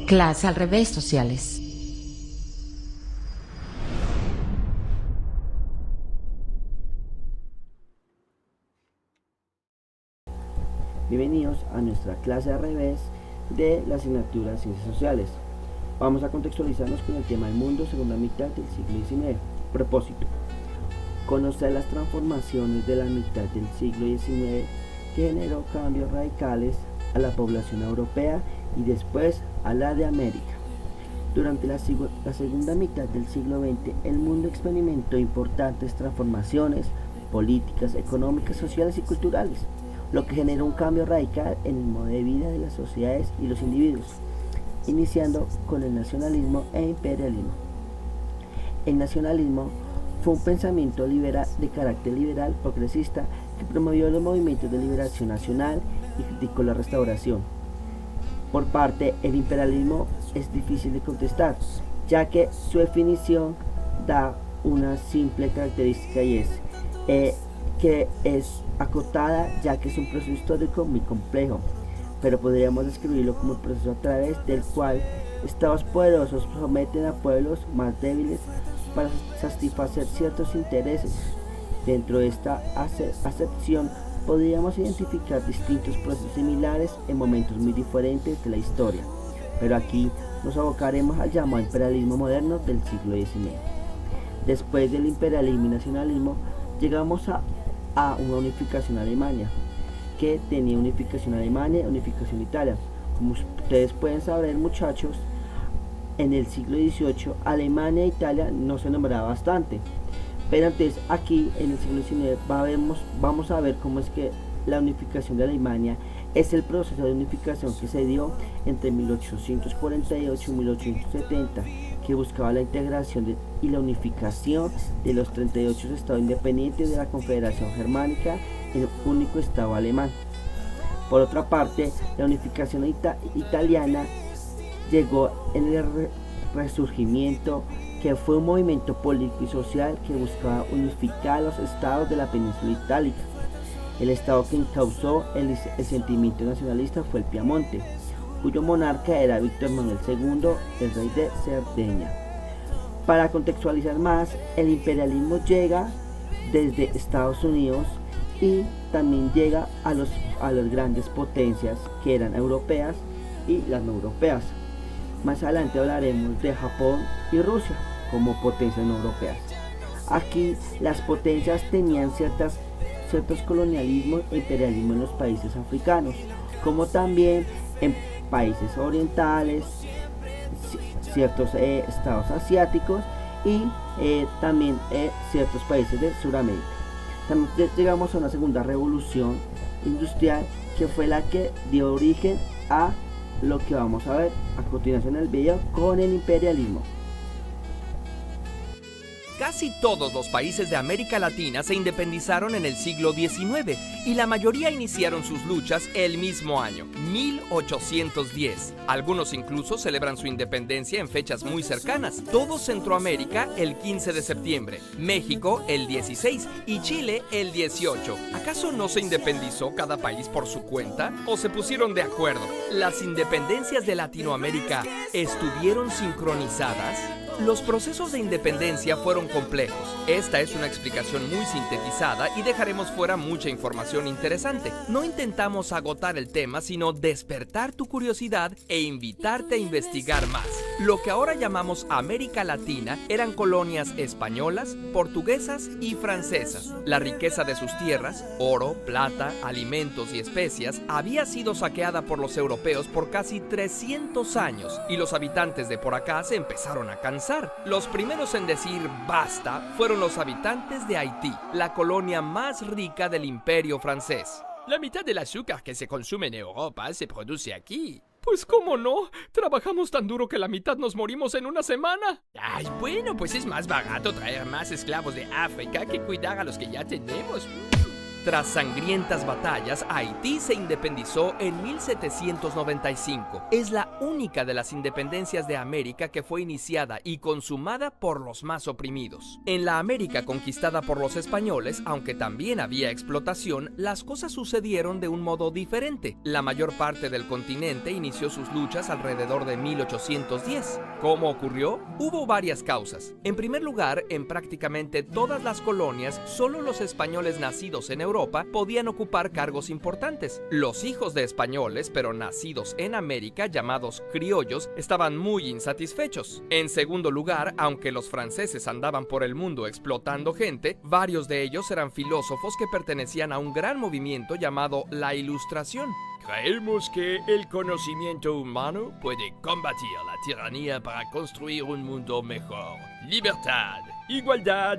Clase al revés sociales. Bienvenidos a nuestra clase al revés de la asignatura Ciencias Sociales. Vamos a contextualizarnos con el tema del mundo segunda mitad del siglo XIX. Propósito: conocer las transformaciones de la mitad del siglo XIX que generó cambios radicales a la población europea y después a la de América. Durante la segunda mitad del siglo XX, el mundo experimentó importantes transformaciones políticas, económicas, sociales y culturales, lo que generó un cambio radical en el modo de vida de las sociedades y los individuos, iniciando con el nacionalismo e imperialismo. El nacionalismo fue un pensamiento de carácter liberal progresista que promovió los movimientos de liberación nacional y criticó la restauración. Por parte, el imperialismo es difícil de contestar, ya que su definición da una simple característica y es que es acotada, ya que es un proceso histórico muy complejo, pero podríamos describirlo como el proceso a través del cual estados poderosos someten a pueblos más débiles para satisfacer ciertos intereses. Dentro de esta acepción podríamos identificar distintos procesos similares en momentos muy diferentes de la historia, pero aquí nos abocaremos al llamado imperialismo moderno del siglo XIX. Después del imperialismo y nacionalismo, llegamos a una unificación Alemania, que tenía unificación Alemania y unificación Italia. Como ustedes pueden saber, muchachos, en el siglo XVIII Alemania e Italia no se nombraba bastante, pero entonces aquí en el siglo XIX vamos a ver cómo es que la unificación de Alemania es el proceso de unificación que se dio entre 1848 y 1870, que buscaba la integración y la unificación de los 38 estados independientes de la Confederación Germánica en un único estado alemán. Por otra parte, la unificación italiana llegó en el Resurgimiento, que fue un movimiento político y social que buscaba unificar los estados de la península itálica. El estado que encauzó el sentimiento nacionalista fue el Piamonte, cuyo monarca era Víctor Manuel II, el rey de Cerdeña. Para contextualizar más, el imperialismo llega desde Estados Unidos y también llega a las grandes potencias que eran europeas y las no europeas. Más adelante hablaremos de Japón y Rusia como potencias no europeas. Aquí las potencias tenían ciertos colonialismos e imperialismo en los países africanos, como también en países orientales, ciertos estados asiáticos y también ciertos países de Sudamérica. También llegamos a una segunda revolución industrial, que fue la que dio origen a lo que vamos a ver a continuación en el video con el imperialismo. Casi todos los países de América Latina se independizaron en el siglo XIX y la mayoría iniciaron sus luchas el mismo año, 1810. Algunos incluso celebran su independencia en fechas muy cercanas. Todo Centroamérica el 15 de septiembre, México el 16 y Chile el 18. ¿Acaso no se independizó cada país por su cuenta o se pusieron de acuerdo? ¿Las independencias de Latinoamérica estuvieron sincronizadas? Los procesos de independencia fueron complejos. Esta es una explicación muy sintetizada y dejaremos fuera mucha información interesante. No intentamos agotar el tema, sino despertar tu curiosidad e invitarte a investigar más. Lo que ahora llamamos América Latina eran colonias españolas, portuguesas y francesas. La riqueza de sus tierras, oro, plata, alimentos y especias, había sido saqueada por los europeos por casi 300 años y los habitantes de por acá se empezaron a cansar. Los primeros en decir basta fueron los habitantes de Haití, la colonia más rica del Imperio francés. La mitad del azúcar que se consume en Europa se produce aquí. Pues cómo no, trabajamos tan duro que la mitad nos morimos en una semana. Ay, bueno, pues es más barato traer más esclavos de África que cuidar a los que ya tenemos. Tras sangrientas batallas, Haití se independizó en 1795. Es la única de las independencias de América que fue iniciada y consumada por los más oprimidos. En la América conquistada por los españoles, aunque también había explotación, las cosas sucedieron de un modo diferente. La mayor parte del continente inició sus luchas alrededor de 1810. ¿Cómo ocurrió? Hubo varias causas. En primer lugar, en prácticamente todas las colonias, solo los españoles nacidos en Europa podían ocupar cargos importantes. Los hijos de españoles, pero nacidos en América, llamados criollos, estaban muy insatisfechos. En segundo lugar, aunque los franceses andaban por el mundo explotando gente, varios de ellos eran filósofos que pertenecían a un gran movimiento llamado la Ilustración. Creemos que el conocimiento humano puede combatir la tiranía para construir un mundo mejor. Libertad, igualdad,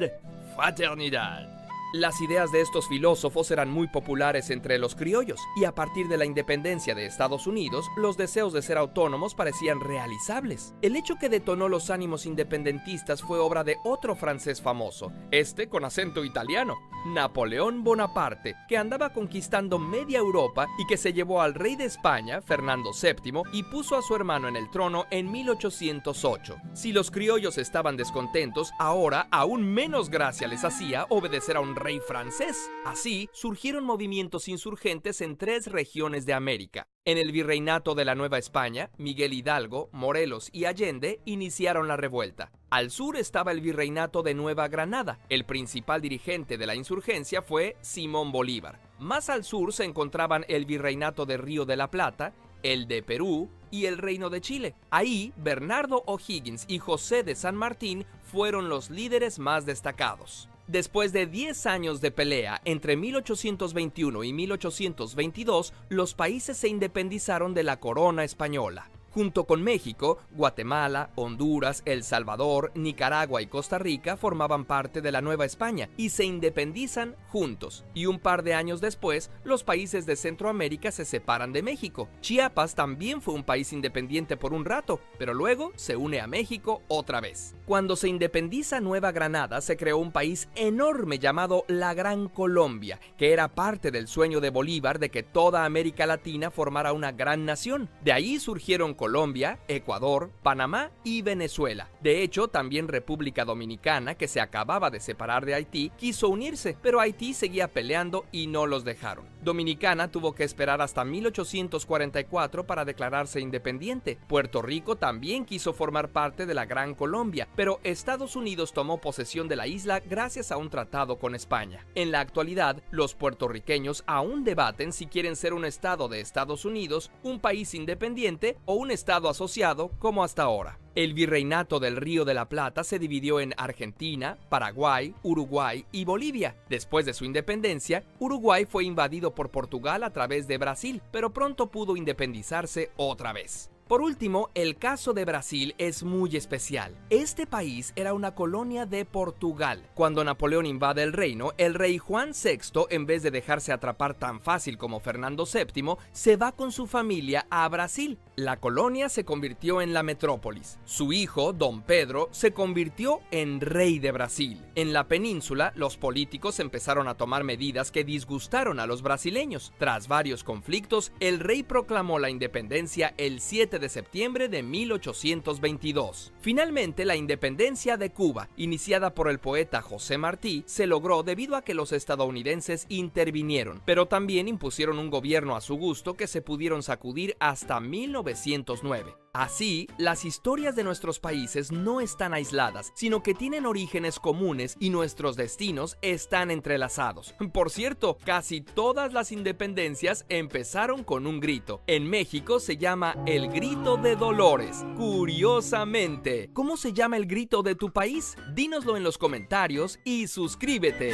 fraternidad. Las ideas de estos filósofos eran muy populares entre los criollos, y a partir de la independencia de Estados Unidos, los deseos de ser autónomos parecían realizables. El hecho que detonó los ánimos independentistas fue obra de otro francés famoso, este con acento italiano, Napoleón Bonaparte, que andaba conquistando media Europa y que se llevó al rey de España, Fernando VII, y puso a su hermano en el trono en 1808. Si los criollos estaban descontentos, ahora aún menos gracia les hacía obedecer a un rey francés. Así surgieron movimientos insurgentes en 3 regiones de América. En el virreinato de la Nueva España, Miguel Hidalgo, Morelos y Allende iniciaron la revuelta. Al sur estaba el virreinato de Nueva Granada. El principal dirigente de la insurgencia fue Simón Bolívar. Más al sur se encontraban el virreinato de Río de la Plata, el de Perú y el Reino de Chile. Ahí, Bernardo O'Higgins y José de San Martín fueron los líderes más destacados. Después de 10 años de pelea entre 1821 y 1822, los países se independizaron de la corona española. Junto con México, Guatemala, Honduras, El Salvador, Nicaragua y Costa Rica formaban parte de la Nueva España y se independizan juntos. Y un par de años después, los países de Centroamérica se separan de México. Chiapas también fue un país independiente por un rato, pero luego se une a México otra vez. Cuando se independiza Nueva Granada, se creó un país enorme llamado la Gran Colombia, que era parte del sueño de Bolívar de que toda América Latina formara una gran nación. De ahí surgieron Colombia, Ecuador, Panamá y Venezuela. De hecho, también República Dominicana, que se acababa de separar de Haití, quiso unirse, pero Haití seguía peleando y no los dejaron. Dominicana tuvo que esperar hasta 1844 para declararse independiente. Puerto Rico también quiso formar parte de la Gran Colombia, pero Estados Unidos tomó posesión de la isla gracias a un tratado con España. En la actualidad, los puertorriqueños aún debaten si quieren ser un estado de Estados Unidos, un país independiente o un estado asociado como hasta ahora. El virreinato del Río de la Plata se dividió en Argentina, Paraguay, Uruguay y Bolivia. Después de su independencia, Uruguay fue invadido por Portugal a través de Brasil, pero pronto pudo independizarse otra vez. Por último, el caso de Brasil es muy especial. Este país era una colonia de Portugal. Cuando Napoleón invade el reino, el rey Juan VI, en vez de dejarse atrapar tan fácil como Fernando VII, se va con su familia a Brasil. La colonia se convirtió en la metrópolis. Su hijo, Don Pedro, se convirtió en rey de Brasil. En la península, los políticos empezaron a tomar medidas que disgustaron a los brasileños. Tras varios conflictos, el rey proclamó la independencia el 7 de septiembre de 1822. Finalmente, la independencia de Cuba, iniciada por el poeta José Martí, se logró debido a que los estadounidenses intervinieron, pero también impusieron un gobierno a su gusto que se pudieron sacudir hasta 1909. Así, las historias de nuestros países no están aisladas, sino que tienen orígenes comunes y nuestros destinos están entrelazados. Por cierto, casi todas las independencias empezaron con un grito. En México se llama el Grito de Dolores. Curiosamente, ¿cómo se llama el grito de tu país? Dínoslo en los comentarios y suscríbete.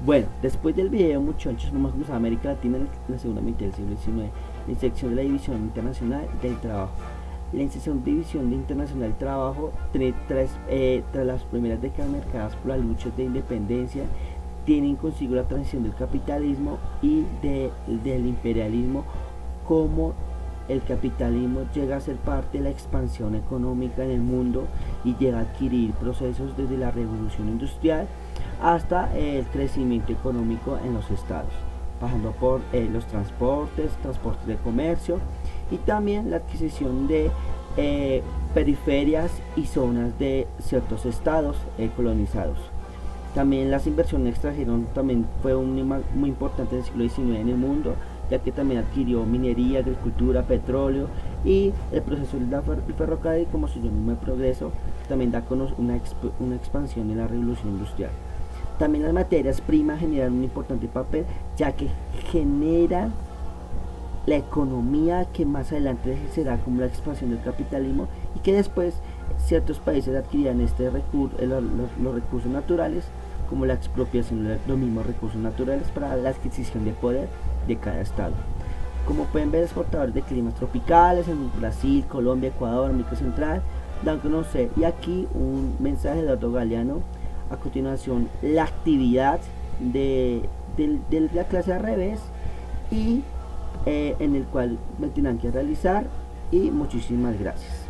Bueno, después del video, muchachos, vamos a cruzar América Latina en la segunda mitad del siglo XIX. La inserción de la División Internacional del Trabajo. La inserción de División Internacional del Trabajo, tras las primeras décadas marcadas por las luchas de independencia tienen consigo la transición del capitalismo y del imperialismo, como el capitalismo llega a ser parte de la expansión económica en el mundo y llega a adquirir procesos desde la revolución industrial hasta el crecimiento económico en los estados, pasando por los transportes de comercio y también la adquisición de periferias y zonas de ciertos estados colonizados. También las inversiones extranjeras también fue muy importante en el siglo XIX en el mundo, ya que también adquirió minería, agricultura, petróleo, y el proceso del ferrocarril como sinónimo de progreso también da una expansión en la revolución industrial. También las materias primas generan un importante papel, ya que generan la economía que más adelante será como la expansión del capitalismo, y que después ciertos países adquirían los recursos naturales, como la expropiación de los mismos recursos naturales para la adquisición de poder de cada estado. Como pueden ver, exportadores de climas tropicales en Brasil, Colombia, Ecuador, América Central, dan a conocer. Y aquí un mensaje de Eduardo Galeano. A continuación, la actividad de la clase al revés, y en el cual me tendrán que realizar. Y muchísimas gracias.